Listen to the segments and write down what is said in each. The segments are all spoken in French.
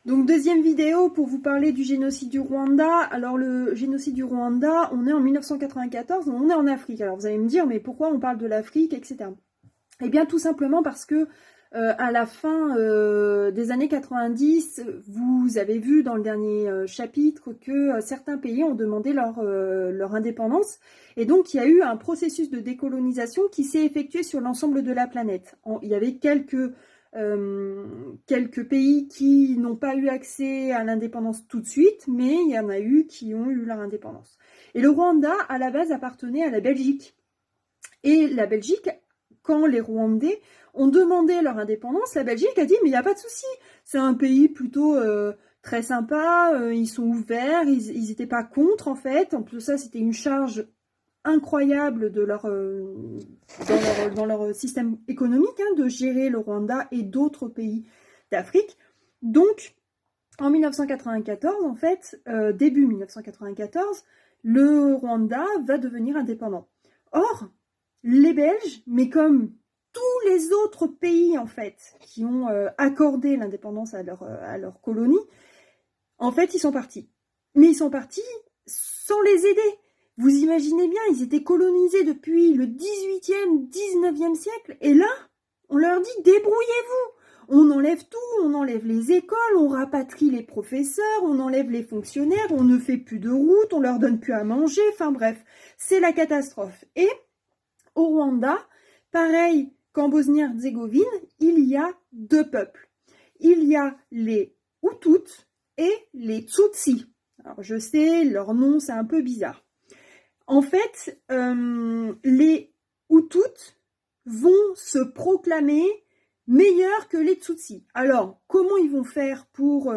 Donc deuxième vidéo pour vous parler du génocide du Rwanda. Alors le génocide du Rwanda, on est en 1994, on est en Afrique. Alors vous allez me dire, mais pourquoi on parle de l'Afrique, etc. Eh bien tout simplement parce que à la fin des années 90, vous avez vu dans le dernier chapitre que certains pays ont demandé leur indépendance. Et donc il y a eu un processus de décolonisation qui s'est effectué sur l'ensemble de la planète. Il y avait quelques pays qui n'ont pas eu accès à l'indépendance tout de suite, mais il y en a eu qui ont eu leur indépendance. Et le Rwanda, à la base, appartenait à la Belgique. Et la Belgique, quand les Rwandais ont demandé leur indépendance, la Belgique a dit « mais il n'y a pas de souci, c'est un pays plutôt très sympa, ils sont ouverts, ils n'étaient pas contre en fait. En plus de ça, c'était une charge incroyable de dans leur système économique de gérer le Rwanda et d'autres pays d'Afrique. Donc, en 1994, en fait, début 1994, le Rwanda va devenir indépendant. Or, les Belges, mais comme tous les autres pays en fait qui ont accordé l'indépendance à leur colonie, en fait, ils sont partis. Mais ils sont partis sans les aider. Vous imaginez bien, ils étaient colonisés depuis le 18e, 19e siècle, et là, on leur dit « débrouillez-vous ». On enlève tout, on enlève les écoles, on rapatrie les professeurs, on enlève les fonctionnaires, on ne fait plus de route, on leur donne plus à manger, enfin bref, c'est la catastrophe. Et au Rwanda, pareil qu'en Bosnie-Herzégovine, il y a deux peuples. Il y a les Hutus et les Tutsis. Alors je sais, leur nom c'est un peu bizarre. En fait, les Hutus vont se proclamer meilleurs que les Tutsis. Alors, comment ils vont faire pour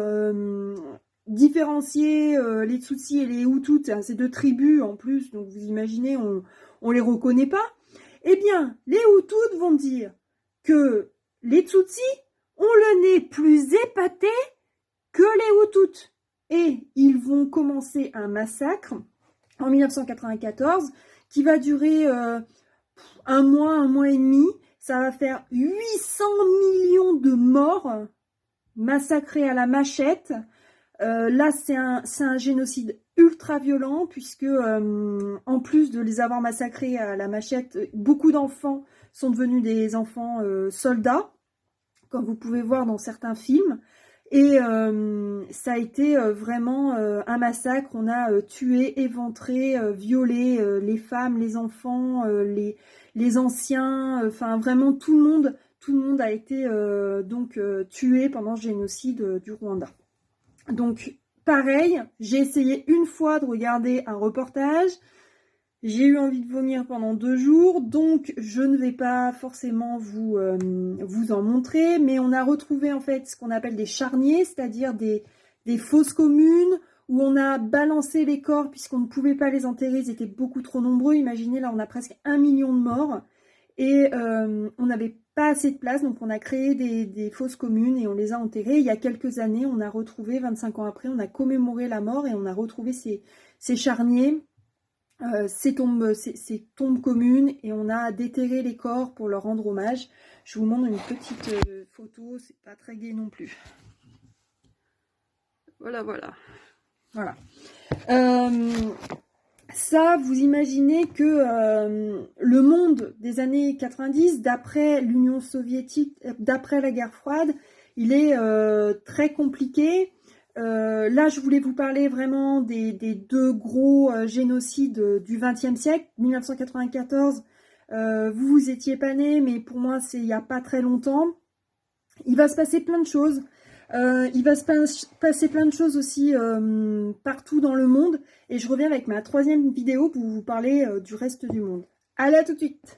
différencier les Tutsis et les Hutus? Ces deux tribus en plus, donc vous imaginez, on les reconnaît pas. Eh bien, les Hutus vont dire que les Tutsis ont le nez plus épaté que les Hutus. Et ils vont commencer un massacre en 1994 qui va durer un mois et demi. Ça va faire 800 millions de morts massacrés à la machette. Là, c'est un génocide ultra violent puisque, en plus de les avoir massacrés à la machette, beaucoup d'enfants sont devenus des enfants soldats, comme vous pouvez voir dans certains films. Et ça a été vraiment un massacre. On a tué, éventré, violé les femmes, les enfants, les anciens, enfin vraiment tout le monde a été tué pendant le génocide du Rwanda. Donc pareil, j'ai essayé une fois de regarder un reportage. J'ai eu envie de vomir pendant 2 jours, donc je ne vais pas forcément vous en montrer, mais on a retrouvé en fait ce qu'on appelle des charniers, c'est-à-dire des fosses communes où on a balancé les corps puisqu'on ne pouvait pas les enterrer, ils étaient beaucoup trop nombreux. Imaginez, là on a presque 1 million de morts et on n'avait pas assez de place, donc on a créé des fosses communes et on les a enterrées. Il y a quelques années, on a retrouvé, 25 ans après, on a commémoré la mort et on a retrouvé ces charniers. Ces tombes communes et on a déterré les corps pour leur rendre hommage. Je vous montre une petite photo, c'est pas très gai non plus. Voilà. Ça, vous imaginez que le monde des années 90, d'après l'Union soviétique, d'après la guerre froide, il est très compliqué. Là, je voulais vous parler vraiment des deux gros génocides du XXe siècle, 1994. Vous étiez pas nés, mais pour moi, c'est il n'y a pas très longtemps. Il va se passer plein de choses. Il va se passer plein de choses aussi partout dans le monde. Et je reviens avec ma 3e vidéo pour vous parler du reste du monde. Allez, à tout de suite!